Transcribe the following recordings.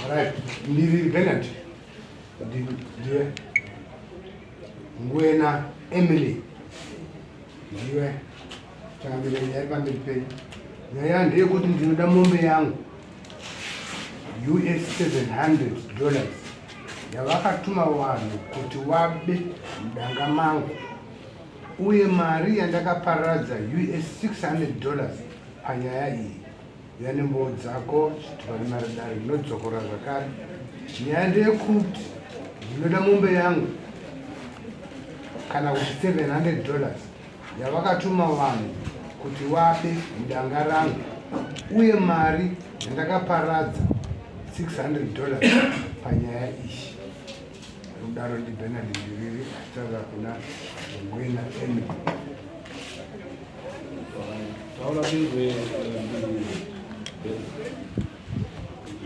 Right. Ndiri Bennett. Ndiye. Ngwena Emily. Ndiwe. Chakambile nyaya pamberi penyu. Nyaya ndeyekuti ndinoda mombe yangu US $700 yavakatuma vanhu kuti vabe mudanga mangu, uye mari yandakaparadza US $600 panyaya iyi yane mboo dzako chitwari maridari inodzokora zvakare. Nyaya ndeyekuti ndinoda mombe yangu kana kuti $700 yavakatuma vanhu kuti vabe mudanga rangu, uye mari yandakaparadza $600 panyaya iyi. Rudaro ndibhena ndiviri achitaura kuna Ngwena Emily. Taura bizwe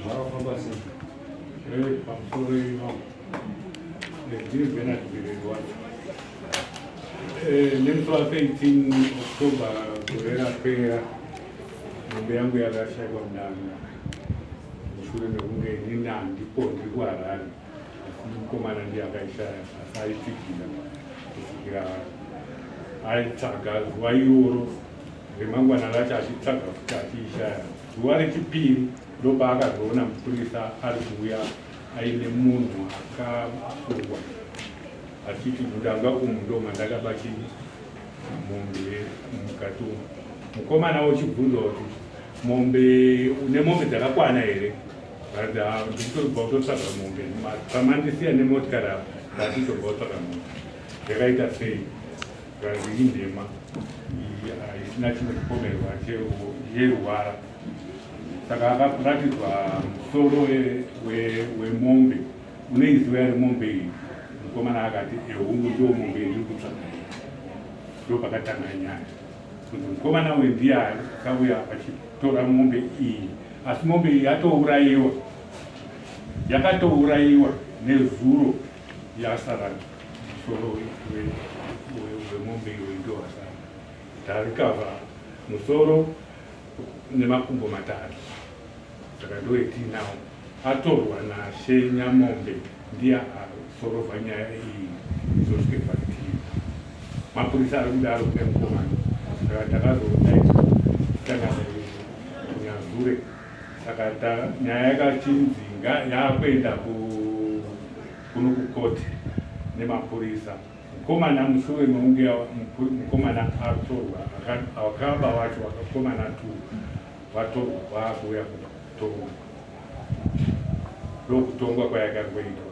zvakafamba sei pamusoro ino ndiri Bernard Birerwati. Nemusi wa13 October gore rapera mombe yangu yakashayikwa mudanga mushure mekunge inini ndipo ndiri kuHarare, asi mukomana ndiye akaishaya asi aipfigira kusvikira aitsvaga zuva iroro remangwana racho achitsvaga futi achiishaya. Zuva rechipiri ndopaakazoona mupurisa ari kuuya aine munhu akafungwa achiti mudanga umu ndo mandakabati mombe mukati umu. Mukomana uchibvunza kuti mombe une mombe dzakakwana here? Ndikutobva kutotsvaga mombe pamandisiya nemotikari apa ndatitobva kutsvaga mombe. Yakaita sei? Zviri ndema isina chimwe chipomerwa yeruvara. Saka akaratidzwa musoro wemombe, unoiziva here mombe iyi? Mukomana akati ehungu ndo mombe iri kutsvaga. Ndo pakatanga nyaya kuti mukomana uyu ndiye akauya achitora mombe iyi, asi mombe iyi yatourayiwa, yakatourayiwa nezuro yasara musoro wemombe iyoyi ndo wasara. Tarikava musoro nemakumbo matatu. Saka ndo etinawo atorwa naShe Nyamombe ndiye asorovha nyaya iyi izosvike parutivi. Mapurisa ari kudaro kune mukomana. Saka takazodai tangana kunyazure. Saka nyaya yakachinzi yakuenda kuno kukoti nemapurisa. Mukomana mushure mekunge mukomana atorwa, vakaba vacho vakakomana vatorwa vakuuya kutongwa. Ndokutongwa kwayakangoitwa.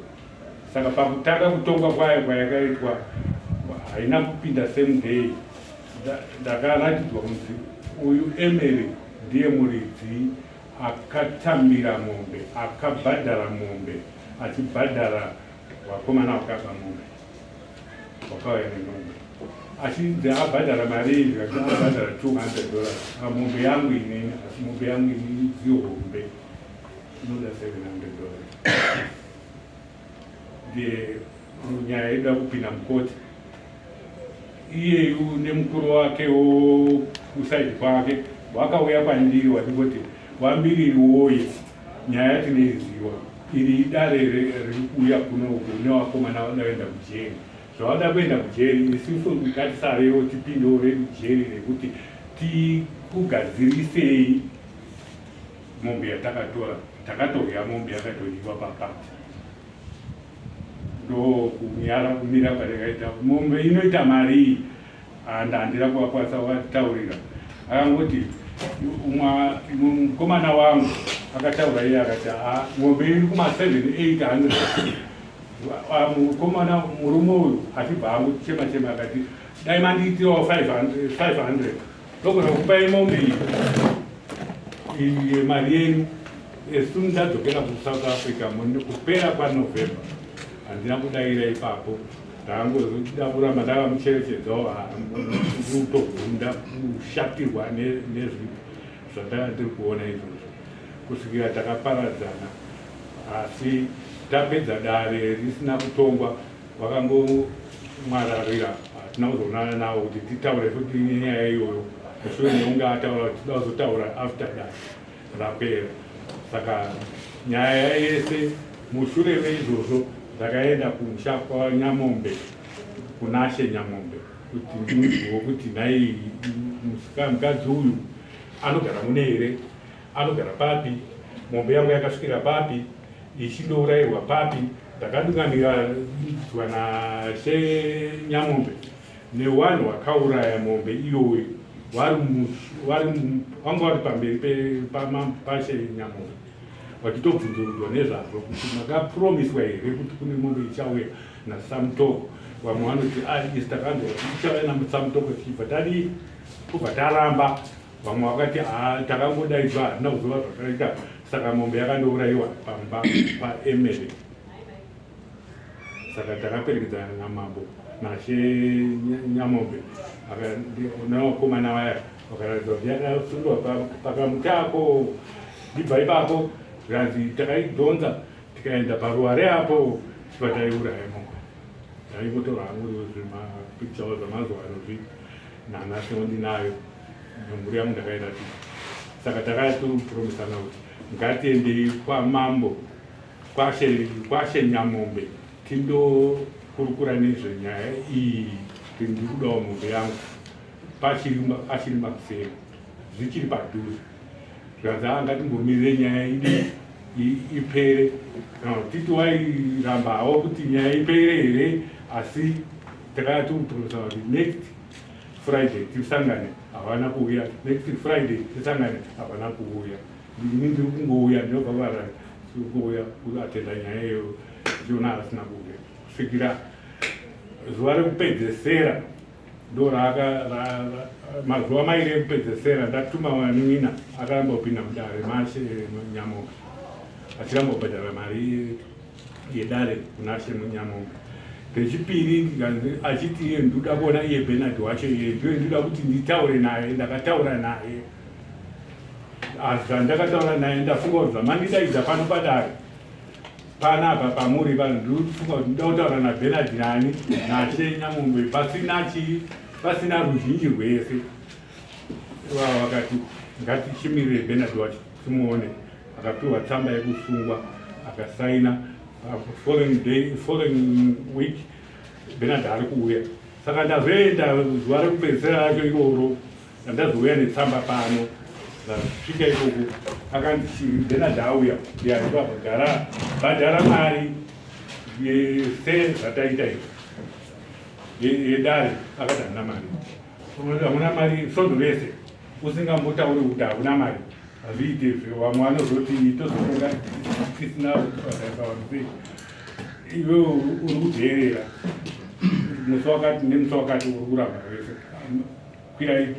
Saka pakutanga kutongwa kwayo kwayakaitwa haina kupinda same day. Ndakaratidzwa kuti uyu Emily ndiye muridzi akatamira mombe, akabhadhara mombe, achibhadhara vakomana vakaba mombe, vakauya nemombe. Achinzi abhadhara mari iyi, akabhadhara $200. Mombe yangu inini, asi mombe yangu inini zihombe inoda $700. Ndiye nyaya ida kupinda mukoti. Iyeyu nemukuru wakewo kusaidi kwake wakauya kwandiri wachingoti wambiriri woye, nyaya yatinoiziva, iri idare riri kuuya kuno uko nevakomana vadaenda kujeri. Zvavada kuenda kujeri, isusu ngatisarewo tipindewo redu jeri rekuti tikugadzirisei mombe yatakatora. Takatorya mombe yakatodyiwa papati. Ndo kunyara kumira kwarekaita mombe inoita mari handandira kuvakwasa wataurira. Akangoti mukomana wangu akataura iye akati mombe iri kuma $700-800. Mukomana murume uyu achibva angochema akati dai mandiitirawo $500 ndogona kupai mombe iyi mari yenyu. Esu ndadzokera kuSouth Africa kupera kwaNovember. Handina kudayira ipapo, ndangozoda kuramba ndakamucherechedzawo kutogunda kushatirwa nezvipi zvandanga ndiri kuona izvozvo kusvikira takaparadzana. Asi tapedza dare risina kutongwa, vakangomwararira. Hatina kuzoonana navo kuti titaure futi nyaya iyoyo. Mushure mekunge ataura kuti toda kuzotaura after dare rapera. Saka nyaya yese mushure meizvozvo ndakaenda kumusha kwaNyamombe kuna She Nyamombe kuti ndinzwewo kuti nhai mukadzi uyu anogara muno here, anogara papi, mombe yangu yakasvikira papi, ichindourayirwa papi. Ndakadungamiridzwa naShe Nyamombe nevanhu vakauraya mombe iyoyo vanga vari pamberi paShe Nyamombe vachitobvunzurudwa nezvazvo kuti makapromiswa here kuti kune mombe ichauya naSamutoko. Vamwe vanoti isi takanzwa kuti ichauya naSamutoko kubva taramba. Vamwe vakati takangodaidzwa hatina kuziva zvakaita, saka mombe yakandourayiwa pamba paEmere. Saka takaperekedzana namambo naShe Nyamombe navakomana vaya vakaratidza kuti yakasundwa pakamutako. Ndibva ipapo zvanzi takaidhonza tikaenda paruware apo tiba taiuraya mombe. Ndaingotora hangu zvimapicture zvamazuva ano nanhasi ndinayo nemhuri yangu ndakaenda ti. Saka takatopromisana kuti ngatiendei kwamambo kwaShe Nyamombe tindokurukura nezvenyaya iyi kuti ndiri kudawo mombe yangu achiri Makuseni zvichiri padhuze. Zvanzi ngatimbomirire nyaya ipere, titi wairambawo kuti nyaya ipere here, asi takatopromisana kuti next Friday tisangane, havana kuuya. Next Friday tisangane, havana kuuya. Ndiri kungouya ndinobva kuvarani kuuya kuatenda nyaya iyoyo ndiona asina kuuya kusvikira zuva rekupedzesera ndo mazuva mairi ekupedzesera ndatuma vanun'ina akambopinda mudare maShe Nyamombe achirambobhadhara mari yedare kuna She Nyamombe. Pechipiri achiti iye ndoda kuona iye Bernard wacho iye ndiyo ndoda kuti nditaure naye. Ndakataura naye, zvandakataura naye ndafunga kuti zvamandidaidza pano padare panapa pamuri vanhu ndinofunga kuti ndoda kutaura naBernard nani naShe Nyamombe pasina ruzhinji rwese. Ivavo vakati ngatichimirire Bernard wacho timuone. Akapiwa tsamba yekusungwa akasaina. Following week Bernard ari kuuya. Saka ndazoenda zuva rekupedzisira racho iroro ndazouya netsamba pano. Ndasvika ikoko akanzi Bernard auya ndiaripa bhadhara mari yese zvataita izvi yedare. Akati hamuna mari. Hamuna mari sondo rese usingambotauri kuti hamuna mari hazviite. Vamwe vanozoti tozotonga tisina kuvanosei iwe uri kuteerera musi wakati nemusi wakati uri kuramba wese kwirai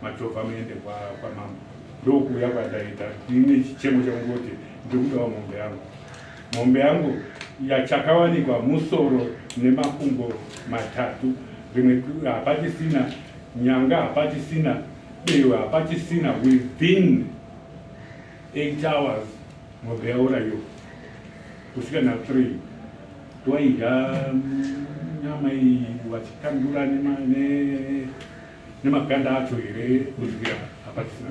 Machofa muende kwamambo. Ndokuuya kwandaita ndine chichemo chekungoti ndikudawo mombe yangu. Mombe yangu yachakawanikwa musoro nemakumbo matatu. Rimwe hapachisina nyanga, hapachisina bewa, hapachisina. Within 8 hours mombe yaurayiwa kusvika na3 twaidya nyama iyi wachikandura nemaganda acho here kusvika hapachisina.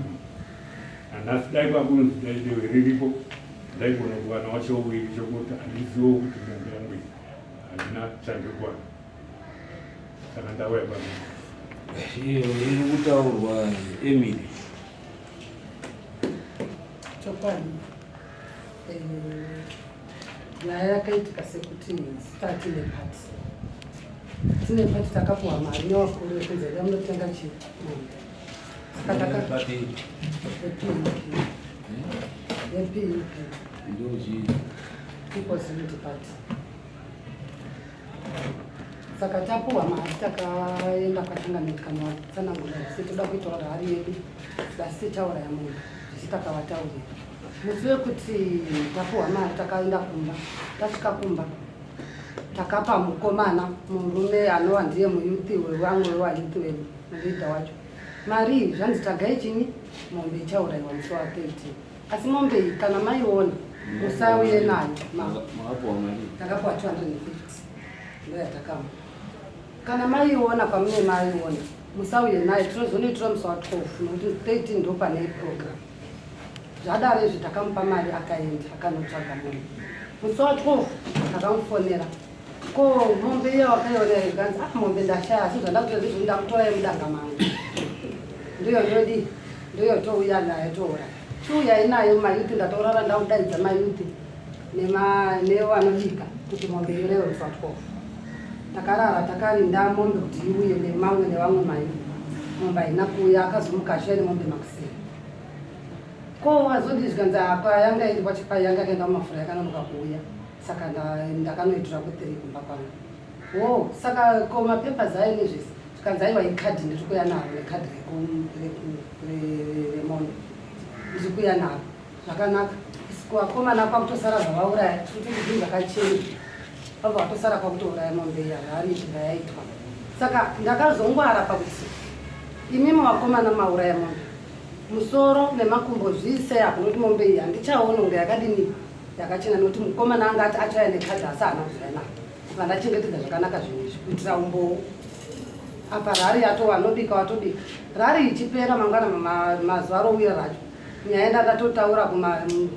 Handasi dai kwakunzi dai dewe riripo ndaigona kuwana wachouwiri chokuti handiziwo kuti mombe yangu iyi handina chandikuwana. Saka ndauya kwamambo. Iyo iri kutaurwa Emily. Chokwadi nyaya yakaitika sekuti tine pati takapuwa mari nevakuru vekunze yamunotenga chimombe. Saka yePEP Equality Party. Saka tapuwa mari takaenda kwaTanganyika kanatsanangura kuti toda kuitaura hari yedu asi tichaura yamombe takavataurira. Musi wekuti tapuwa mari takaenda kumba. Tasvika kumba takapa mukomana murume anova ndiye muyuthi wevamwe wayuthi wemuleader wacho mari iyi zvanzi tagai chini mombe ichaurayiwa musi wa 13. Asi mombe iyi kana maiona musauye nayo. Takapuwa 250 ndiyo yatakama. Kana maiona kwamune maiona musauye nayo. Tinozonoitira musi wa 12 nokuti 13 ndo pane program. zvadaro izvi takamupa mari akaenda akanotsvaga mombe. Musi wa12 takamufonera ko mombe iya wakaiona ikanzi mombe ndashaya asi zvandakuita ndizvo ndakutora yemudanga mangu ndiyo ndodi ndiyo touya nayo toora chiuya inayo mayuti ndataurara ndaudaidza mayuti nevanobika kuti mombe irewo musi wa12 takarara takarinda mombe kuti iuye nemamwe nevamwe mayuti mombe haina kuuya akazomuka shure nemombe makuseni ko azodizvikanza kwayanga iri pachipai yanga kaenda mumafura yakanonoka kuuya saka ndakanoitura ku3 kumba kwangu saka ko mapepers ayo nezvese zvikanzi aiwa ikadhi ndirikuya naro nekadhi remombe ndikuya naro zvakanaka vakomana kwakutosara zvavauraya kuti zvinhu zvakachena vabva vatosara kwakutouraya mombe iya haari zvinga yaitwa saka ndakazongwara pakuti imimi vakomana mauraya mombe musoro nemakumbo zvise apo noti mombe iyi handichaona unge yakadini yakachena noti mukomana anga ati achaya nekadhi asi haana kuzoya nayo vandachengetedza zvakanaka zvinhu izvi kuitira umbowo apa rari yatova anobika watobika rari ichipera mangwana mazuva rouya racho nyaya ndakatotaura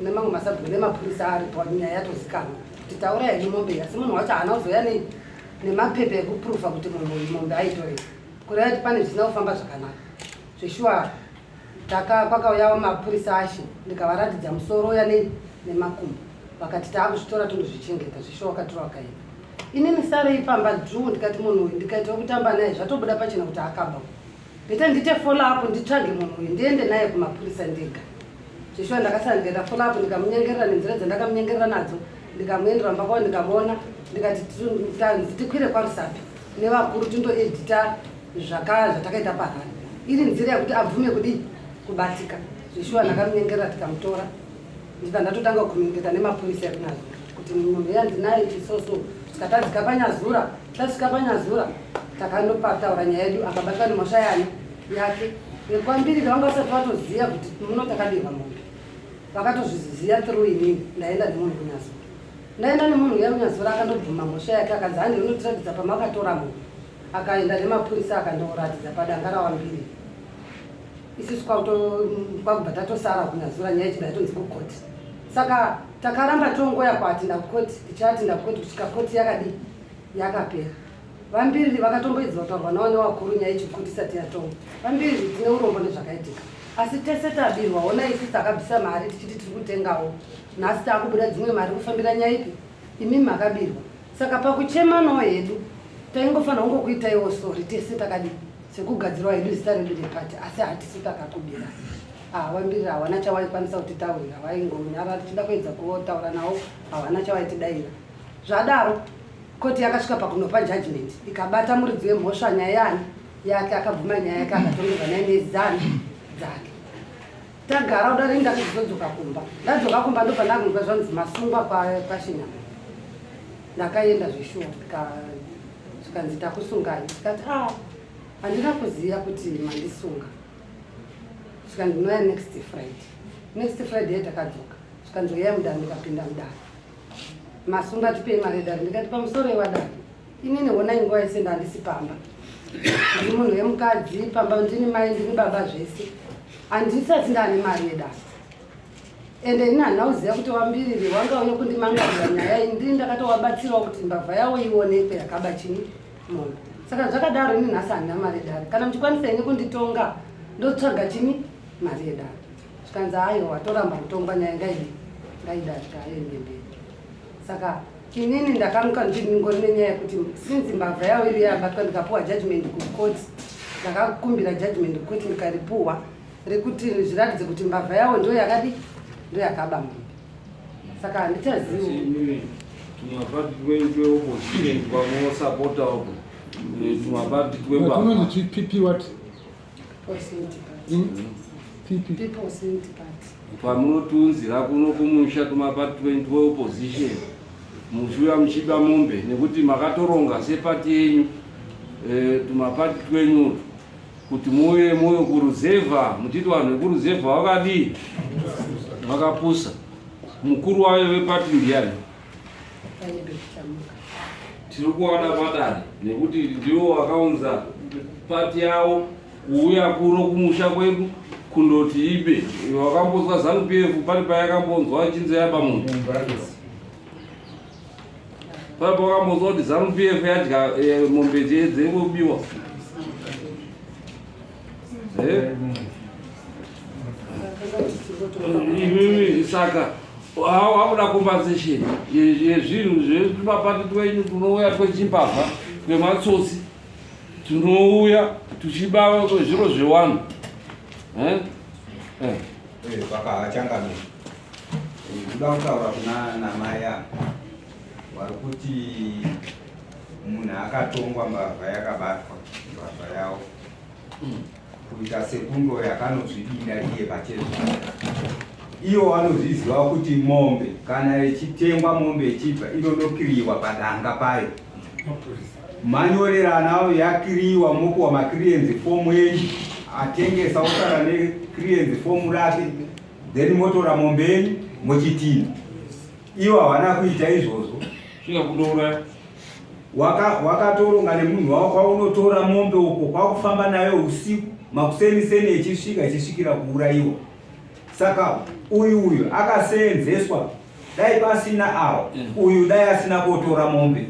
nemamwe masabhuku nemapurisa aripo nyaya yatozikanwa kuti taura yenyu mombe asi munhu wacho haana kuzoya nemapepa ekupurufa kuti mombe aitorei kureva kuti pane zvisina kufamba zvakanaka zveshuwa kwakauyawo mapurisa ashe ndikavaratidza musoro uya nemakumbo vakati taakuzvitora tondozvichengeta zveshuwa wakatora wakaenda inini sarei pamba dhuu ndikati munhu uyu ndikaita kutamba naye zvatobuda pachena kuti akaba ndite ndite follow up nditsvage munhu uyu ndiende naye kumapurisa ndega zveshuwa ndakasara ndikaita follow up ndikamunyengerera nenzira dzandakamunyengerera nadzo ndikamuendera mbakawo ndikamuona ndikati tikwire kwarusapi nevakuru tindoedita zvatakaita parari iri nzira yekuti abvume kubatika zveshuwa ndakamunyengerera tikamutora ndika ndatotanga kumunyengerera nemapurisa ekunazo kuti munhu yandinaye chisoso tikatadzika panyazura tasvika panyazura takandopataura nyaya yedu akabatwa nemhoshayani yake kwambirira vanga vasati vatoziva kuti muno takadirwa mombe vakatozviziva through inini ndaenda nemunhu kunyazura ndaenda nemunhu uya kunyazura akandobvuma mhosva yake akanzi handi unotiratidza pamakatora munhu akaenda nemapurisa akandoratidza padanga rawambiri isusu kwakubva tatosara kunyazura nyaya ichida yatonzi kukoti saka takaramba tongoya kuatinda kukoti tichatinda kukoti kusvika koti yakadii yakapera vambiriri vakatomboidzwa kutaurwa navo nevakuru nyaya ichikoti isati yatonga vambiriri tine urombo nezvakaitika asi tese tabirwa ona isi takabvisa mari tichiti tiri kutengawo nhasi taakubuda dzimwe mari kufambira nyaya ipi imimi makabirwa saka pakuchemanawo hedu taingofanira kungokuitaiwo sori tese takadii sekugadzirwa hedu zita redu repati asi hatisi takakubira vambiriri hawana chawaikwanisa kutitaurira vaingonyara tichida kuedza kuotaura navo hawana chawaitidaira zvadaro koti yakasvika pakunopa judgment ikabata muridzi wemhosva nyaya yani yake akabvuma nyaya yake akatongerwa naye nezano dzake tagara kudari ndakazodzoka kumba ndadzoka kumba ndobva ndakunzwa zvanzi masungwa kwashinyama ndakaenda zveshuwa zvikanzi takusungai tikati handina kuziva kuti mandisunga svika ndinoya next friday takadzoka zvikanzi uyai mudare ndikapinda mudare masunga tipei mari yedare ndikati pamusoro yewadare inini honai nguva yese ndandisi pamba ndiri munhu wemukadzi pamba ndini mai ndini baba zvese handisati ndane mari yedare ende ini handina kuziva kuti wambiriri wanga uye kundimangarira nyaya iyi ndiri ndakatowabatsirawo kuti mbavha yawo ionekwe yakaba chini mombe saka zvakadaro ini nhasi handina mari yedare kana muchikwanisa ini kunditonga ndotsvaga chini mari yedare zvikanzi aiwa watoramba kutongwa nyaya ngaidare taende mberi saka inini ndakamuka ndingori nenyaya yekuti since mbavha yawo iri yabatwa ndikapuwa judgment kukoti ndakakumbira judgment kukoti ndikaripuwa rekuti zviratidze kuti mbavha yawo ndo yakadi ndo yakaba mombe saka handichazivi tumapati tweopposition twamosapota uko tumapati tunonzi PP what pamunotunzira kuno kumusha tumapati tweopposition mushuya muchiba mombe nekuti makatoronga sepati yenyu tumapati twenyutu kuti muye kuruzevha muchiti vanhu vekuruzevha wakadii vakapusa mukuru wayo vepati ndiani tiri kuwana padare nekuti ndiwo vakaunza pati yavo kuuya kuno kumusha kwedu kundoti ibe wakambozwa ZANU-PF pari payakambonzwa achinzi yaba munhu pari pakambozwa kuti ZANU-PF yadya mombe dzengobiwa imimi saka wakuda compensation yezvinhu zvemapati twenyu tunouya twechimbavha twematsotsi tunouya tuchibava zviro zvewanhu vakavachangamira kuda kutaura kuna namaya vari kuti munhu akatongwa mbavha yakabatwa mbavha yawo kuita sekundo yakanozvidinda iye pachezvo iwo vanozviziva kuti mombe kana ichitengwa mombe ichibva inondokiriwa padanga payo manyorerana avo yakiriwa mokuwa maclearance form yenyu atengesa osara neclearance form rake then motora mombe yenyu mochitina iwo havana kuita izvozvo svika kutouraya wakatoronga nemunhu wako kwaunotora mombe uko kwakufamba nayo usiku makuseniseni ichisvikira kuurayiwa saka uyu akaseenzeswa dai pasina awa uyu dai asina kotora mombe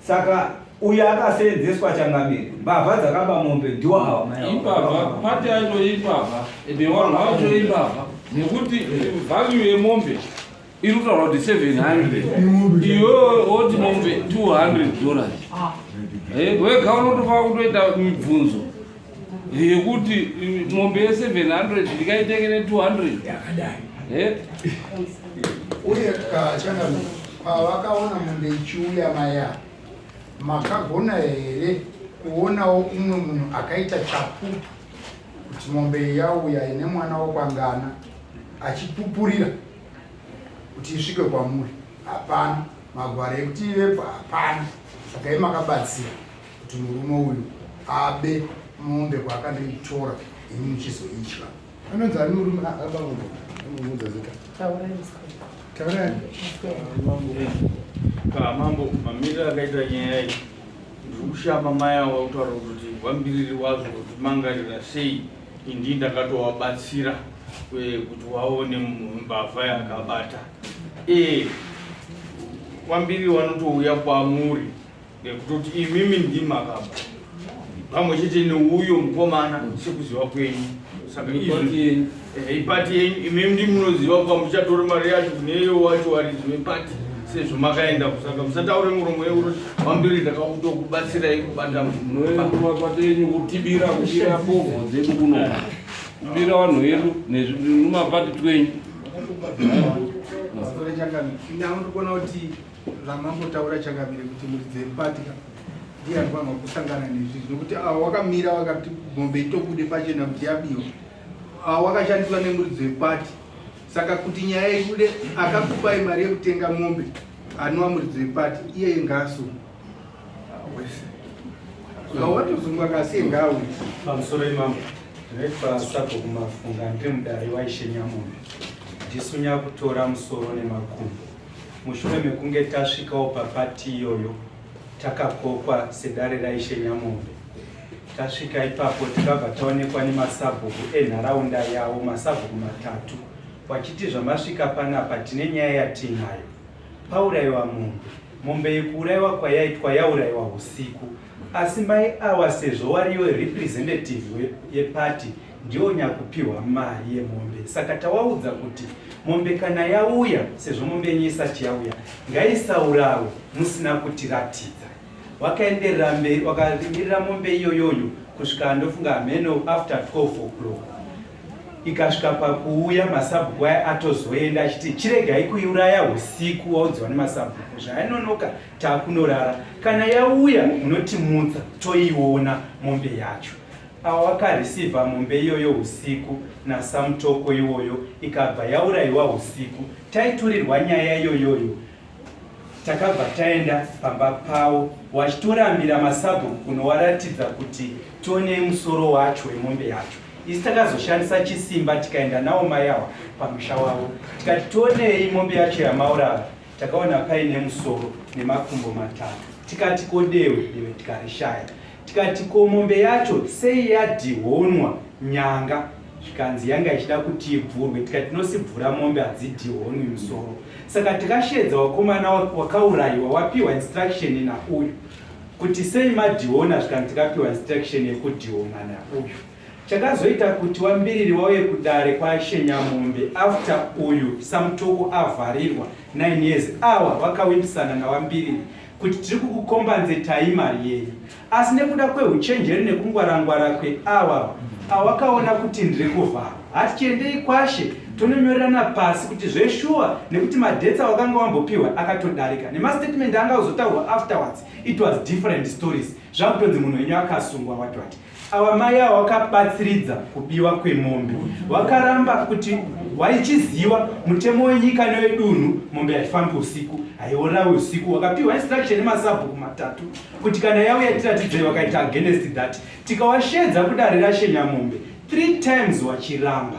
saka uyu akaseenzeswa changamire mbavha dzakaba mombe ndiwo awa imbavha pati yacho imbavha newanhu wacho imbavha nekuti value yemombe iri kutaura kuti 700 iwe woti mombe $200 wega unotofa kutoita mibvunzo yekuti mombe ye700 ndikaitengene 200 uye changamire pavakaona mombe ichiuya maya makagona here kuonawo umwe munhu akaita chapupu kuti mombe yauya ine mwana wokwangana achipupurira kuti isvike kwamuri? Hapana. Magwara ekuti ivepo hapana. Saka imakabatsira kuti murume uyu abe mombe kwaakandoitora imi muchizoitya. Anonzi ani murume abamuudza zita taurani mambo mamiriro akaita nyaya iyi ndikushama maya wakutaura kuti wambiriri wazvo kuti mangarira sei indi ndakatowabatsira kuti waone mbavha yakabata wambiri wanotouya kwamuri nekutoti imimi ndimakaba pamwe chete neuyo mukomana sekuziva kwenyu saka ipati yenyu imimi ndimunoziva kwa muchatora mari yacho kuneyo wacho waridzi wepati sezvo makaenda kusaka musataure muromo yeuro wambiri ndakakutokubatsirai kubata mapati yenyu kutibira bovho dzedu kuno kubira vanhu vedu nemapati twenyu ndikona kuti zvamambotaura Changamire kuti muridzi wepati ndiye anofanirwa kusangana nezvi nokuti wakamira wakati mombe itobude pachena kuti yabiwa wakashandiswa nemuridzi wepati saka kuti nyaya ikude akakupai mari yekutenga mombe anova muridzi wepati iye ngaso watozungwa kasi ngawe pamusoro imambo ndinoitwa kumafunga ndiri mudare waishenyamombe ndisunya kutora musoro nemakumbo mushure mekunge tasvikawo papati iyoyo takakokwa sedare raishenyamombe tasvika ipapo tikabva taonekwa nemasabhuku enharaunda yawo masabhuku 3 wachiti zvamasvika panapa tine nyaya yatinayo paurayiwa mombe yekuurayiwa kwayaitwa yaurayiwa usiku asi mai awa sezvo wariyo representative yepati ndiyo nyakupiwa mari yemombe saka tawaudza kuti mombe kana yauya sezvo mombe yenyu isati yauya ngaisaurawe musina kutiratidza wakaenderera mberi wakaringira mombe iyoyoyo kusvika ndofunga mheno after 12 o'clock ikasvika pakuuya masabhuku aya atozoenda achiti chiregai kuiuraya usiku waudziwa nemasabhuku zvainonoka taakunorara kana yauya munotimutsa toiona mombe yacho ava wakarisivha mombe iyoyo usiku nasamutoko iwoyo ikabva yaurayiwa usiku taiturirwa nyaya iyoyoyo takabva taenda pamba pavo wachitorambira masabhuku kunowaratidza kuti tione musoro wacho wemombe yacho isi takazoshandisa chisimba tikaenda nawo mayawa pamusha wavo tikati tionei mombe yacho yamaurara takaona paine musoro nemakumbo 3 tikati kodewe tikarishaya tikati ko mombe yacho sei yadhihonwa nyanga zvikanzi yanga ichida kuti ibvurwe, tikati tinosibvura mombe hadzidhihonwi musoro. Saka tikashedza wakomana wakaurayiwa wapiwa instruction nauyu kuti sei madhihona, zvikanzi tikapiwa instruction yekudhihona nauyu. Chakazoita kuti wambiriri wauye kudare kwaShenyamombe after uyu Samutoko avharirwa 9 years awa vakawimbisana nawambiriri kuti tiri kukukombanzetai mari yenyu, asi nekuda kweuchenjeri nekungwarangwara kweawa vakaona kuti ndiri kuvharwa, hatichiendei kwashe tononyorerana pasi kuti zveshuwa nekuti madhetsa wakanga wambopiwa akatodarika, nemastatement anga uzotaurwa afterwards it was different stories. Zvakutonzi munhu wenyu akasungwa wati ava mai ava vakabatsiridza kubiwa kwemombe, vakaramba kuti waichiziva mutemo wenyika newedunhu mombe haifambi usiku, haiorawi usiku. Wakapiwa instruction nemasabhuku 3 kuti kana yauya tiratidzei, wakaita against that. Tikawashedza kudare raShenyamombe 3 times wachiramba.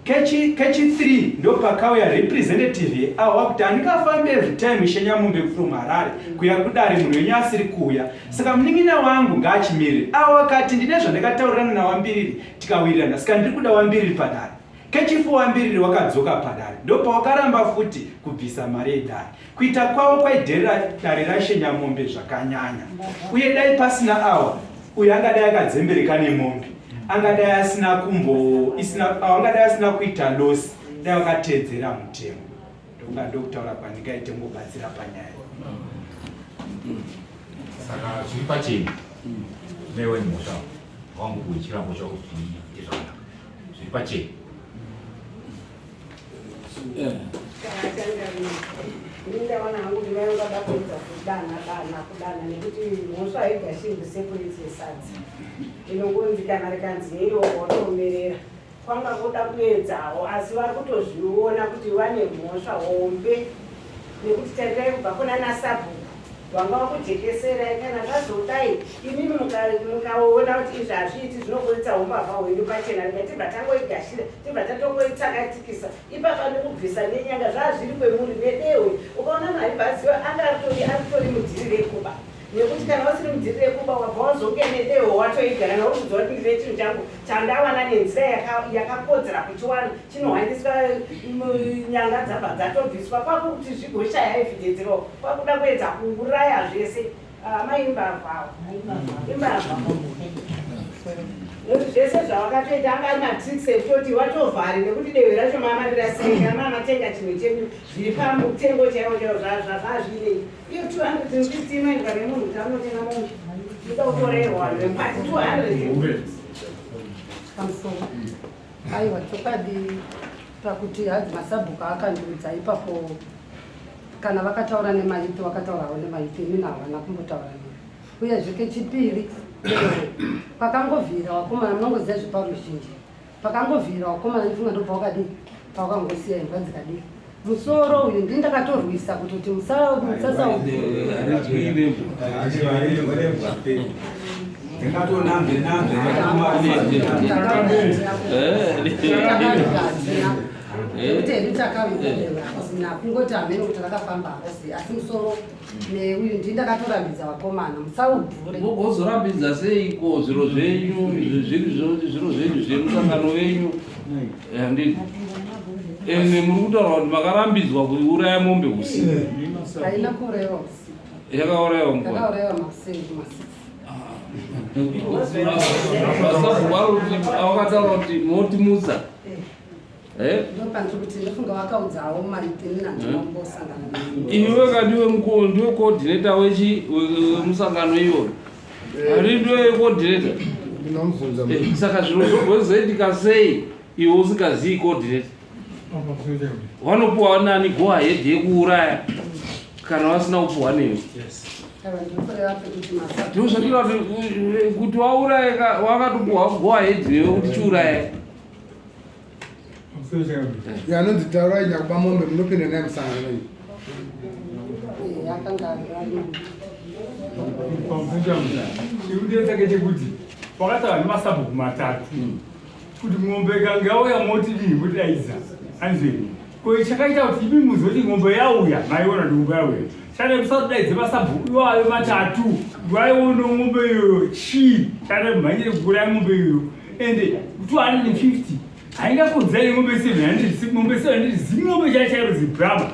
Kechi 3 ndo pakauya representative ava kuti handingafambi every time Shenyamombe from Harare kuya kudare munhu wenyu asiri kuuya, saka munin'ina wangu ngaachimirire. Ava vakati ndine zvandakataurirana nawambiriri tikawirirana, saka ndiri kuda wambiriri padare. Kechi 4 wambiriri wakadzoka padare, ndo pawakaramba futi kubvisa mari yedare. Kuita kwavo kwaidherera dare raShenyamombe zvakanyanya, uye dai pasina awa uyu angadai akadzembereka nemombe, angadai asina angadai asina kuita losi, dai wakatedzera mutemo. Ndokutaura kwandingaite ngobatsira panyaya. Saka zviri pachena newe mhosva wangu kuchirambo chakuti ndizvana zviri pachena. Ndaona hangu ndinayongada kuita kudana nekuti mhosva haigashingise polisi yesadzi inongonzi kana rikanzi iro watomerera kwanga kuda kuedzawo, asi vari kutozviona kuti vane mhosva hombe nekuti tarirai kubva kuna nasabhuku vanga vakujekeserai. Kana zvazodai imimi mukaona kuti izvi hazviiti zvinogoitsa umbavha hwenyu pachena, tibva tangoigashira, tibva tatongoitsakatikisa, ipapa nekubvisa nenyanga zvazviri kwemuri nedehwe. Ukaona mari bhaziwa anga aritori mudzirire kuba, nekuti kana wasiri mudzirire kuba wabva wazonge nedehwe watoigara nauri kuziva kuti ndine chinhu changu chandawana nenzira yakakodzera kuchiwana chinohwandiswa, nyanga dzabva dzatobviswa, kwakuti zvigoshaya evidenziro, kwakuda kuedza kuuraya zvese. Maimbavhawo zvese zvawakatoita anga ari matricks ekutoti watovhari nekuti dehwe racho mamarira sei, kana matenga chinhu chenyu zviri pamutengo chaiwo chaiwo zvazvinei. Iyo 250 inoendwa nemunhu kuti anotenga mombe, ida kutorerwa rempati 200 pamusoro. Aiwa, chokwadi pakuti hadzi masabhuku akandiudza ipapo, kana vakataura nemaiti vakataurawo nemaiti, ini havana kumbotaura neni. Uyezve kechipiri pakangovhira wakomana, munongoziva zveparuzhinji, pakangovhira wakomana ndifunga ndobva wakadii pawakangosiya imba dzikadii. Musoro uyu ndindakatorwisa kuti musasa kuti hedu takazina kungoti hamene kuti rakafamba akasi, asi musoro neuyu ndindakatorambidza vakomana musaubvure. Mugozorambidza seiko zviro zvenyu zviro zvenyu zvemusangano wenyu? Handiti ende muri kutaura kuti makarambidzwa kuuraya mombe usiku. Haina kuuraiwa usiku, yakauraiwa nguva? yakauraiwa maseri masisi. Avakataura kuti motimusa ndopanzi kuti ndofunga vakaudzawo maitini nandinombosangana. iwe kandiwe coordinator wemusangano iyoyo, ari ndiwe coordinator. Saka zviro zvozoitika sei iwe usingazii coordinator? Wanopuwa nani go ahead yekuuraya kana wasina kupuwa newe? Ndozvakira kuti wauraya wakatopuwa go ahead newe kuti chiuraya. Yanonzi taurai nyakuba mombe munopinda naye musangano iyi. Chikudetsa ngechekuti wakataura nemasabhuku 3 kuti mombe kange yauya moti dii mutidaidza anzweni ko chakaita kuti imi muzoti mombe yauya maiona kuti mombe yauya chane musatodaidze masabhuku iwayo 3 waiona mombe iyoyo chii chane mhanyire kukurai mombe iyoyo ende 250 haingakodzai ng'ombe 700 ng'ombe 700 zing'ombe chachairo zibrahma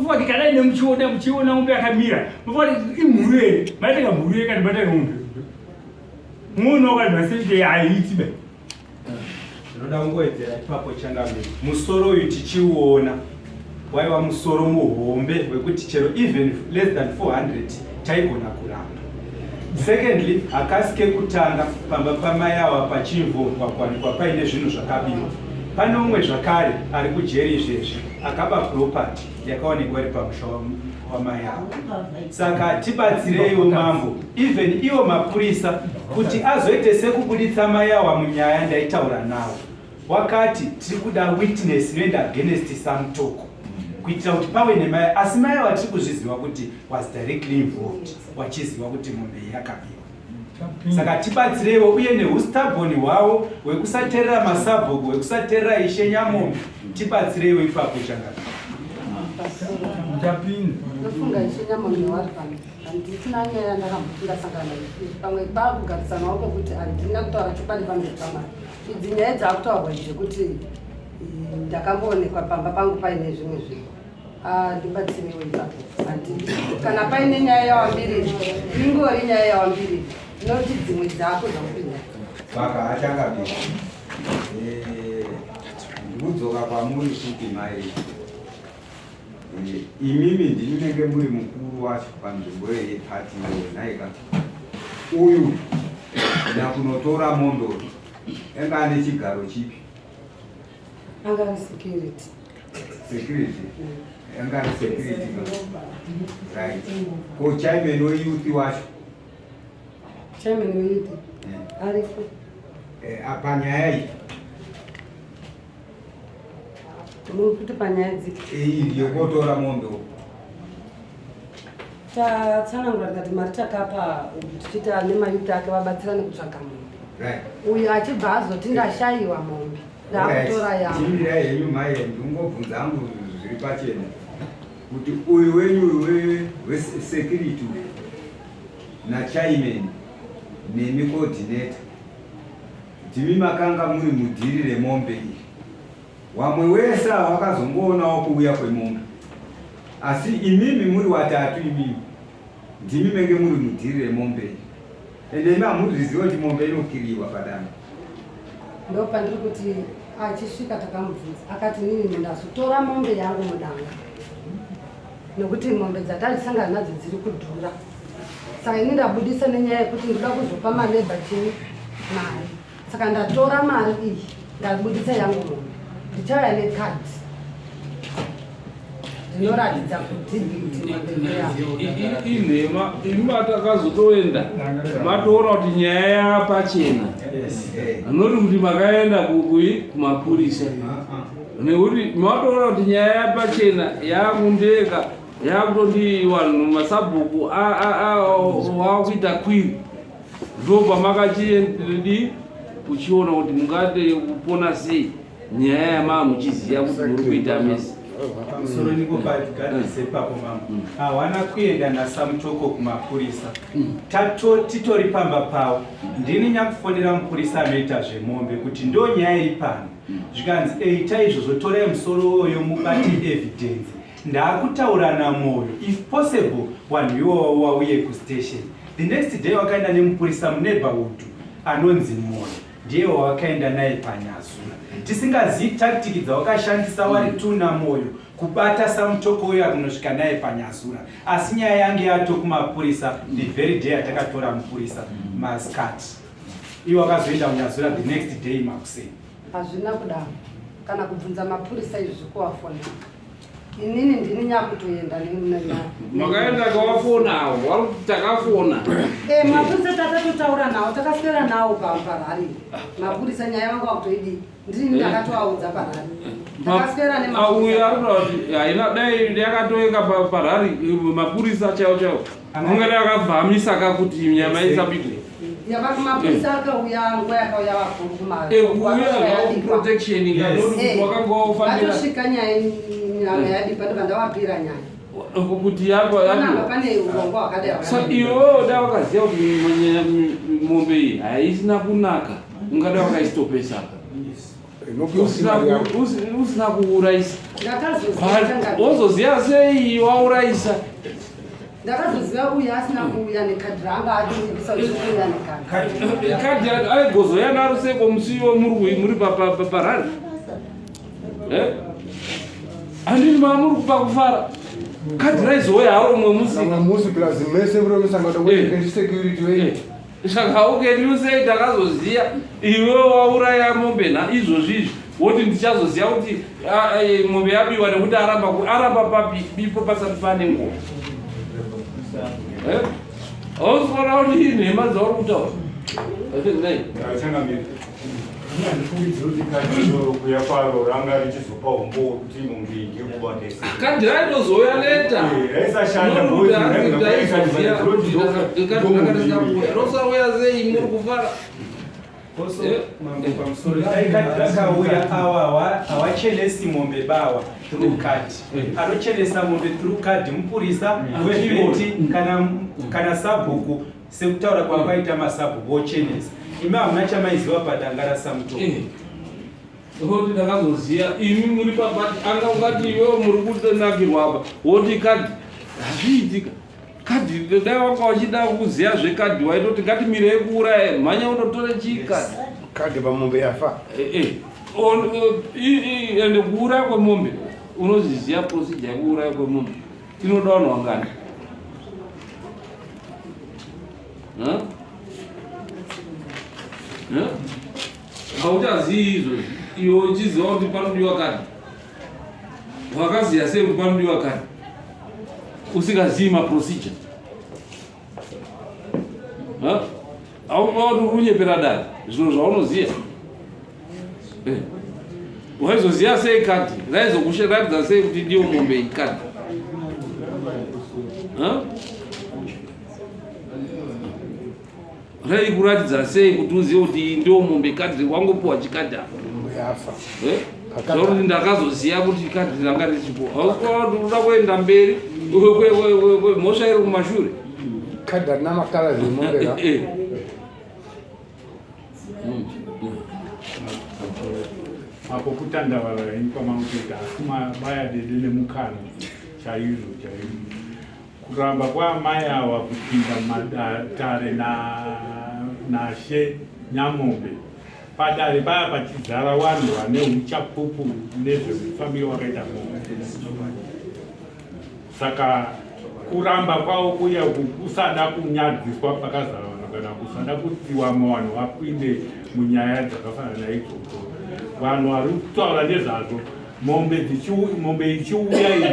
ufati kana ine muchiona ng'ombe yakamira mufati imhuru ere maitenga mhuru yekati maitenga ng'ombe muona wakati masenge haiti be Ndinoda kungowedzera ipapo Changamire. Musoro uyu tichiuona waiva musoro muhombe wekuti chero even less than 400 taigona kuramba. Secondly, hakasi kekutanga pamba pamai ava pachimvurwa kwanikwa paine zvinhu zvakabiwa. Pane umwe zvakare ari kujeri izvezvi akaba property yakaonekwa iri pamusha wamai avo. Saka tibatsireiwo mambo, even iwo mapurisa kuti azoite sekubuditsa mai ava munyaya ndaitaura navo. Wakati tiri kuda witness inoenda against Samutoko kuitira kuti pave nemai, asi mai ava tiri kuzviziva kuti was directly involved, wachiziva kuti mombe yakabiwa. Saka tibatsireiwo uye nehustabhoni hwavo hwekusateerera masabhuku, hwekusateerera Ishe Nyamombe, tibatsireiwo ipapo Changamire. Ndofunga Ishe Nyamombe wari pano. Handisina nyaya ndakambosangana nayo. Pamwe pakugarisana wako kuti handina kutaura chokwadi pamberi pamai. Idzi nyaya dzakutaurwa zvekuti ndakamboonekwa pamba pangu paine zvimwe zvinhu. Ndibatsireiwo ipapo. Kana paine nyaya yawambiri, ingori nyaya yawambiri. Noti dzimwe dzako dzaupinya. Saka Achangamire. Ndikudzoka kwamuri kuti mai. Imimi ndinenge muri mukuru wacho panzvimbo yepati naika. Uyu ndakunotora mondo. Enga ane chigaro chipi? Anga security. Security. Enga ane security. Right. Ko chairman weyuthi wacho. Chairman weyuthi. Arifu. Apanyaya ipi? Kuti panyaya dzipi? Yokotora mondo. Tatsanangura kuti mari takapa tichita nemayuthi ake vabatsirane kutsvaga mombe. Right. Uyu achibva azoti ndashayiwa mombe. Ndakutora yangu. Chimira yenyu mai ndingobvunza hangu zviri pachena. Kuti uyu wenyu wesecurity nachairman nemi coordinator. Timi makanga muri mudhiri remombe iyi. Wamwe wese wakazongoonawo kuuya kwemombe. Asi imimi muri watatu imimi. Ndimi menge muri mudhiri remombe iyi. Ende imi hamuzviziva kuti mombe inokiriwa padama. Ndo pandiri kuti achisvika takamubvunza akati nini ndazotora mombe yangu mudanga. Nokuti mombe dzatarisangana nadzo dziri kudhura. Saka ini ndabudisa nenyaya yekuti ndoda kuzopa manebha chini mari. Saka ndatora mari iyi ndabudisa yangu mombe. Ndichauya nekadhi. Zvinoratidza kuti inhema imi matakazotoenda matoona kuti nyaya yapachena anoti kuti makaenda kumapurisa nekuti matoona kuti nyaya yapachena yakundeka yakutoti vanhu masabhuku wakuita kwiri ndopa makachiendedi kuchiona kuti mungade kupona sei nyaya yamaa muchiziva kuti muri kuita mesi. Musoro nikobagadise papo mambo. Hawana kuenda naSamutoko kumapurisa. Titori pamba pavo. Ndini nyakufonera mupurisa anoita zvemombe kuti ndo nyaya iri pano. Zvikanzi eita izvozvo torai musoro uyo mubate evidence. Ndakutaura namoyo. If possible, vanhu ivo wauye kustation. The next day wakaenda nemupurisa muneighborhood anonzi Moyo. Ndiye wakaenda naye panyazura. Tisingazivi tactic dzawakashandisa wari tuna Moyo kubata Samutoko uyo akunosvika naye panyazura. Asi nyaya yange yato kumapurisa the very day atakatora mupurisa maskati. Iwo wakazoenda kunyazura the next day makuseni. Hazvina kudaro. Kana kubvunza mapurisa izvi kuwafona. Inini ndini nyakutoenda makaenda kawafona avo takafona mapurisa takatotaura nawo takaswera nawo parari mapurisa nyaya vangu vakutoidi ndini ndakatoaudza parari takaswera uyu arikuda kuti haina dai yakatoeka parari mapurisa chaiwo chaiwo unge dakavhamisa kakuti nyama isapike yavati mapurisa akauya nguva yakauya vakuru kumaprotection wakanga wafanira vatosvika nyaya yadipa ndopandavapira nyaya kuti yapa pane urongwa hwakadai so iwewo da wakaziva kuti mombe iyi haisina kunaka ungada wakaistopesa usina kuuraisa wozoziya sei wauraisa ndakazoziva uya asina kuuya nekadhi ranga adivisa uchiuya nekadhi kadhi aigozoya naro seko musiwo muri parari handini mamuri kupa kufara kadhi raizoya haro umwe musi plus mese security saka ukeniusei takazoziya iwe wauraya mombe na izvozvizvi woti ndichazoziya kuti mombe yabiwa nekuti aramba pabipo pasati pane ngoma ausora kuti inhema dzauri kutaura kuya kwaro ranga richizopa umbo kuti mumbingi kubandesa kadhi raitozoya leta rosauya sei muri kufara akauya awawa awachelesi mombe bawa through card anochelesa mombe through card mupurisa wevheti kana sabhuku sekutaura kwakaita masabhuku vochenesa imi hamuna chamaiziva padangara samutoo oti ndakazoziya imi muri papati anga ungati iwewo muri kutonakirwa apa woti kadhi hazviitika kadhi dai wanga wachida kuziya zvekadhi waitoti ngatimirei kuuraya mhanya unotore chii kadhi pamombe yafa ende kuuraya kwemombe unoziziya procedure yekuuraya kwemombe inoda vanhu vangani hauchazivi izvozvi iwe uchiziva kuti panodiwa kadhi wakaziya sei kuti panodiwa kadhi usingazivi maprocedure auva kuti unyepera dare zvinhu zvaunoziya waizoziya sei kadhi raizokuratidza sei kuti ndiyo mombe ikadhi raikuratidza sei kuti uzive kuti ndiwo mombe kadhi wangopiwa chikadhi zvakuti ndakazoziya kuti kadhi ranga richipo auda kuenda mberi mhosva iri kumashure kadhi harina makala zemombe apo kutandavara ikwamakuita asimabaya dede nemukana chaizvo kuramba kwaamai ava kupinda mumatare nashe nyamombe padare paya pachidzara vanhu vane uchapupu nezvemufambiro wakaita mombe saka kuramba kwavo kuya kusada kunyadziswa pakazara vanhu kana kusada kuti vamwe vanhu vapinde munyaya dzakafanana naidzodzo vanhu vari kutaura nezvazvo mombe ichiuya iyi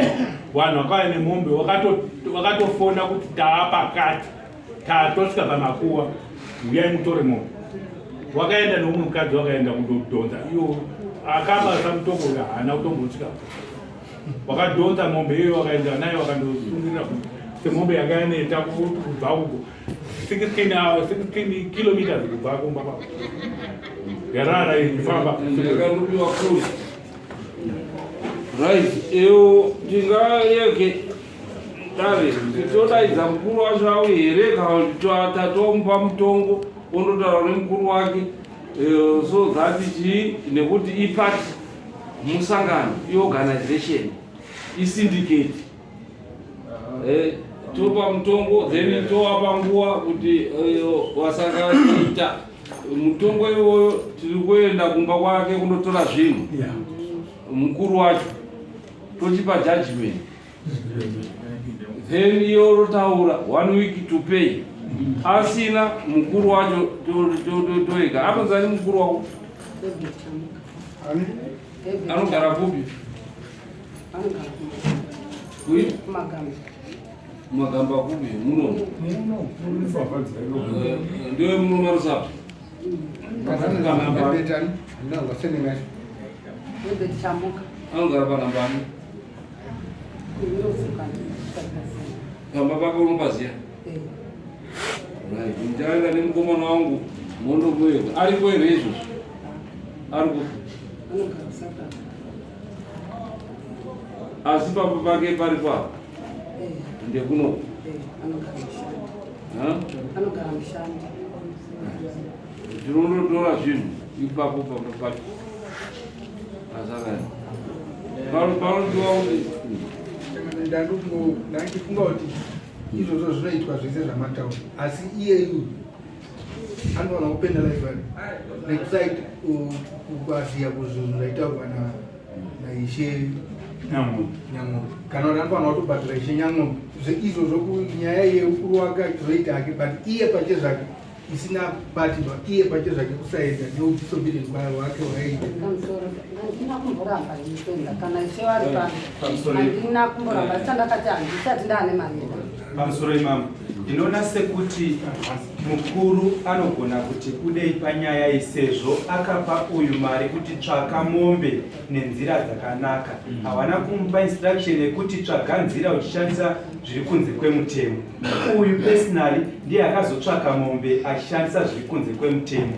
vanhu vakauya nemombe vakatofona kuti taapakati tatosvika pamakuva uyai mutore mombe wakaenda neumwe mukadzi wakaenda kundodhonza iyo akabasa mutongo haana kutombosvika wakadhonza mombe iyoyo wakaenda nayo wakandosungirira semombe yakaneta kubva uko 16 kilometers kubva kumba yarara ifamba ndakarudiwa cruise right ewo ndingayeke dare titodaidza mukuru wacho auye here kana tatomupa mutongo ondotaura nemukuru wake so that chii nekuti ipati musangano iorganization isyndicate topa mutongo then tovapa nguva kuti wasakaita mutongo iwoyo tiri kuenda kumba kwake kundotora zvinhu mukuru wacho tochipa judgment then iyo rotaura 1 week to pay asina mukuru wacho toega apanzani mukuru wako anogara kupi magamba kupi munono ndiwe munomarusapo anogara panambani pamba pake unopaziya ndichaenda nemukomana wangu mondokuweka aripo here izvozvo aripo asi papa pake pari papa ndekuno anogara mushandi ndinotora zvinhu ipapo pacho asaka panodiwa kuti ndandifunga kuti izvozvo zvinoitwa zvese zvamataura asi iyeyu anowana kupenalize nekusaita kuziya kuzvinhu zvaitaurwa naishe nyang'ombe kana kuti anofanira kutobhatira ishe nyang'ombe izvozvo kunyaya yeukuru wake achizoita hake but iye pache zvake isina batirwa iye pache zvake kusaenda neudisobedient kwayo wake waita handina kumboramba ndipenda kana ishe vari pano handina kumboramba sandakati handisati ndaane mari pamusoro imamo ndinoona sekuti mukuru anogona kuti kudei panyaya isezvo akapa uyu mari kuti tsvaka mombe nenzira dzakanaka hawana kumupa instruction yekuti tsvaga nzira uchishandisa zviri kunze kwemutemo. Uyu personally ndiye akazotsvaka mombe achishandisa zviri kunze kwemutemo,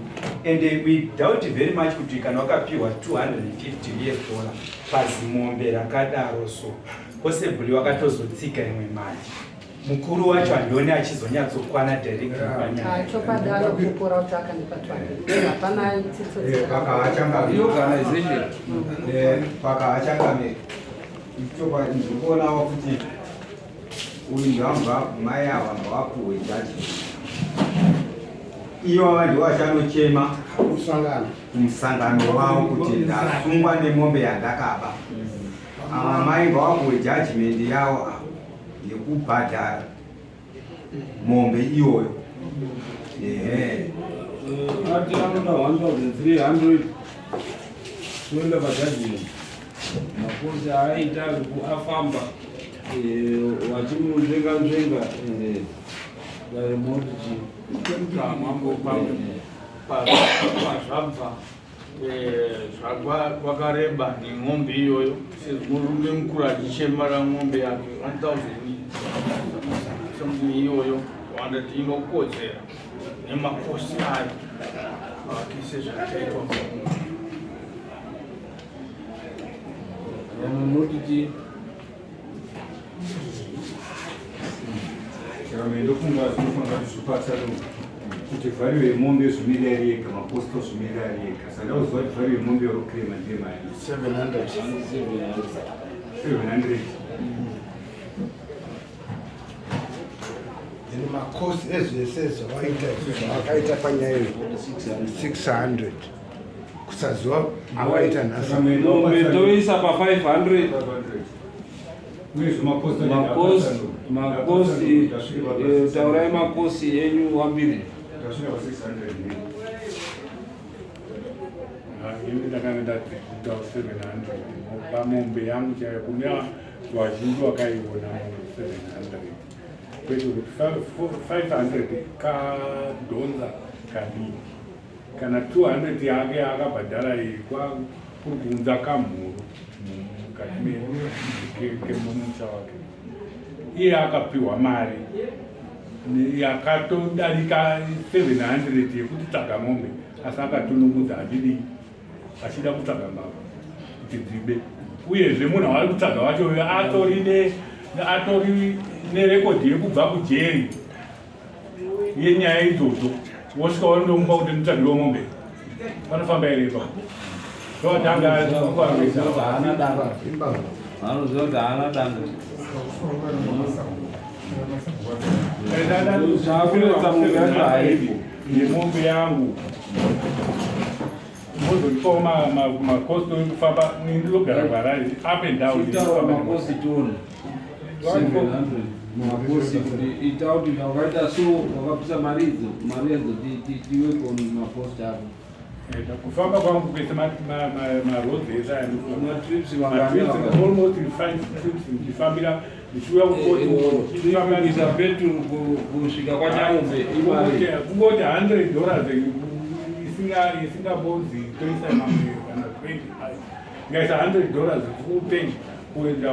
and we doubt very much kuti kana wakapiwa $250 pazimombe rakadaro so possibly wakatozotsika imwe mari. Mukuru wacho andione achizonyatsokwana direct panyaya. Chopadaro kupora utaka ndipatwana. Hapana tsitso. Organization. Pakavachangamira. Ichopa ndikuonawo kuti uyu ndamba mai ava vapuwe jaji. Iyo vanhu vachanochema kumusangano wavo kuti ndasungwa nemombe yandakaba. Ava mai vapuwe judgment yavo yekubhadhara mombe iyoyo. Ati anoda 1,300 kuenda pajajini. Makosi aita afamba vachimunzvenga motiji mambo pazvabva kwakareba nemombe iyoyo murume mukuru achichemara mombe yake 1,000 something iyoyo wandati inokodzera nemakosi ayo akise zvakaitwa notiti ndofunga zvinofanira kuti zvipatsaro kuti vhariyo yemombe zvimira iri yega, maposito zvimira ari yega. Saka uziva kuti vhariyo yemombe yarokurema ndemari 700. Ene makosi ezvese zvakaita panyaya 600 kusaziva awaita nhasi. nombe toisa pa 500 makosi taurai makosi enyu wambiri ndakanga ndati 700 pamombe yangu chaiyo kuna vazhinji vakaiona 700 kwete kuti 500 kadhonza kadii kana 200 yake akabhadhara iyi kuri kuunza kamhuru mukati kemumusha wake. Iye akapiwa mari yakatodarika 700 yekuti tsvaga mombe, asi akatonongudza achida kutsvaga mbava kuti dzibe. Uyezve munhu avari kutsvaga wacho atori nerekodhi yekubva kujeri yenyaya idzodzo, wosvika wandomupa kuti mutsvagirewo mombe, panofamba ere ipapo? anoziva kuti haana danga zvakunetsa mombe yacho haipo nemombe yangu mozoripawo makosto ekufamba ndinogara kwarari up and down. itaura makosi toni 700 makosi kuti ita kuti wakaita so wakapisa mari edzo tiwe koni makosti ako kufamba kwangu kwese marodzi ese matrips almost 5 trips ndichifambira ndichiuya kuisa petrol kusvika kwanyamombe imari kungoti $100 isingabodzi toisa mamwe kana 20 ngaisa $100 full tank kuenda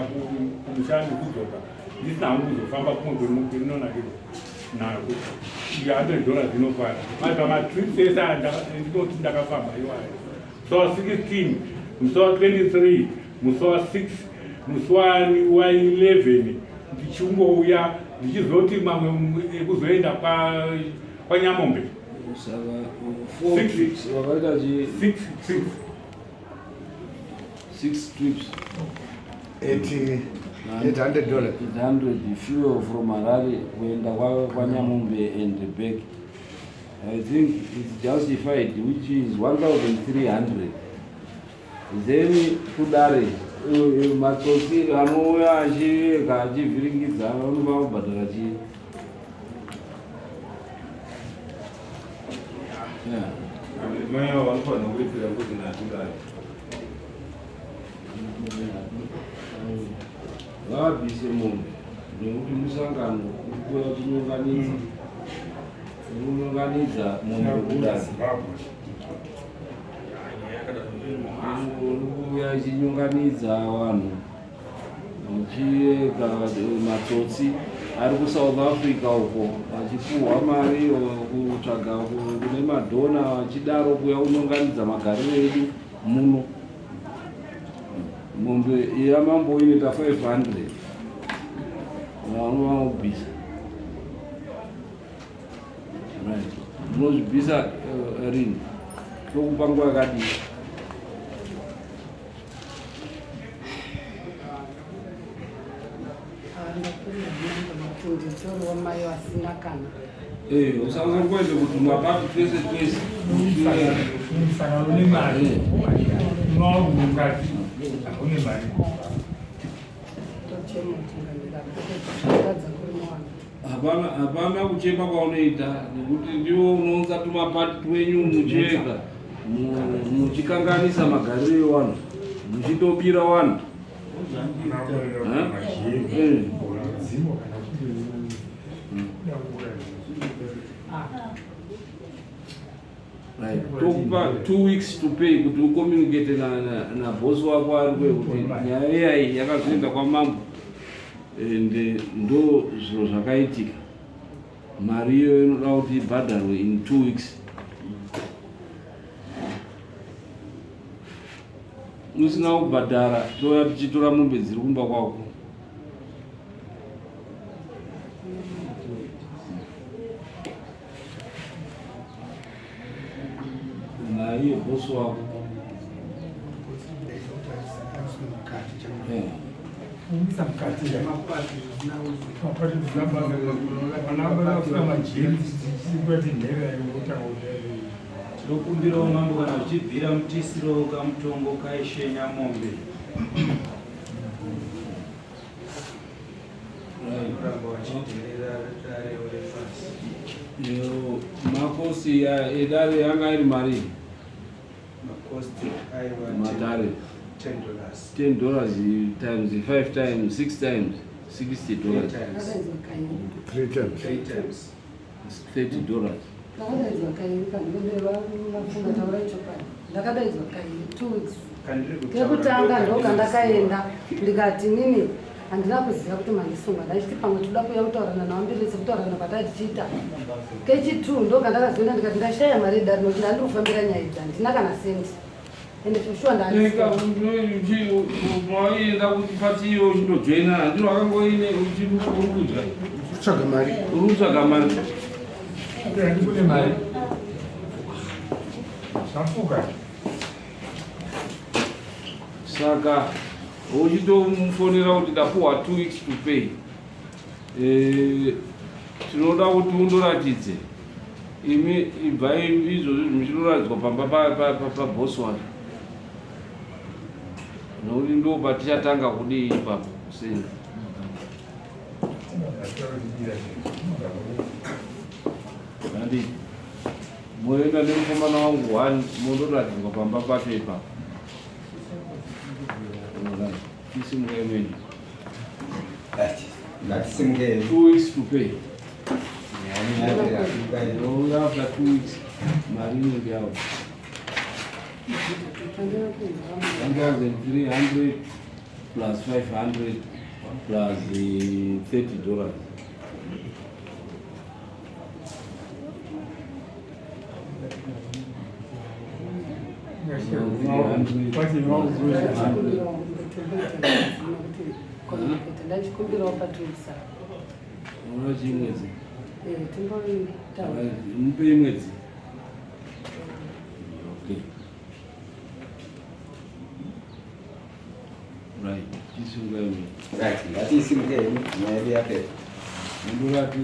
kumushando kudzoka ndisina hangu kuzofamba kumwe kwerinonakirwa nako $100 inokwana mari pamatrips ese ndinoti ndakafamba iwayo musi wa 16 musi wa 23 musi wa 6 musi wa 11 ndichingouya ndichizoti mamwe ekuzoenda kwanyamombe Saka 4 trips wakaita chi 6 trips $800. 800 fuel from Harare kuenda kwa Nyamumbe and back. I think it's justified, which is 1,300. Then kudare matsotsi anouya achiveka achivhiringidza vanobva kubhadhara chii. Maya wanofanira kuripira kuti natudare. Vabvise mombe nekuti musangano urikuuya kunyunganidza mombe kudare. Urikuuya achinyunganidza vanhu uchiyeka matsotsi ari kuSouth Africa uko achipuhwa mari kutsvaga kune madhona achidaro kuya kunyunganidza magariro edu muno. Mombe yamambo inoita 500 vanomubvisa munozvibvisa rini tokupa nguva yakadii? Usangokwende kuti mabatu twese twese umusangano nemari unoungati une mari hapana kuchema kwaunoita nekuti ndiwo unounza tumapati twenyu mucheka muchikanganisa magariro evanhu muchitobira vanhu. Tokupa 2 weeks to pay kuti ucommunicate na boss wako ari kwe kuti nyaya iyayi yakazoenda kwamambo ende ndo zviro zvakaitika. Mari iyo inoda kuti ibhadharwe in 2 weeks. Usina kubhadhara toya tichitora mombe dziri kumba kwako. Naiye boss wako umisa mkati mapati vanavafika majeri sikwati nhera yekutanga udai tinokumbirawo mambo kana uchibvira mutisiro kamutongo kaishenya mombe kuramba vachiterera dare orefasi. Makosi edare yanga iri mari makosti aiva matare $10 times 5 times 6 times $60. 3 times. $30. Ndakadaidzwa kai 2 weeks kekutanga ndoga ndakaenda ndikati nini handina kuziva kuti mandisunga ndachiti pamwe toda kuya kutaurana naambiritsi kutaurana patai tichiita kechi2 ndoga ndakazoenda ndikati ndashaya mari edare nokuti handiri kufambira nyaya idzi handina kana sendi ende fushuwa ndaienda kuti pati iyo uchindojoina handiro akangoine uri kudya Kutsvaga mari. uri kutsvaga mari handikune mari zvafuka. saka uchitomufonera kuti ndapuhwa 2 weeks to pay. Tinoda kuti undoratidze imi ibva izvozvo zvichiroradzwa pamba pabosi wake nokuti ndo patichatanga kudii ipapo senza. Andi moenda nemukomana wangu 1 mondoratidzwa pamba pacho ipapo. Isimuke ngatisimukei 2 weeks to pay. After 2 weeks, mari inenge yavo 1,300 plus 500 plus $30. ndachikumbirawo patuisa unoda chimwedzi mupe imwedzi Right. Tisimukeni. Right. Ngatisimukeni. Mwaelewa pepe. Ndurati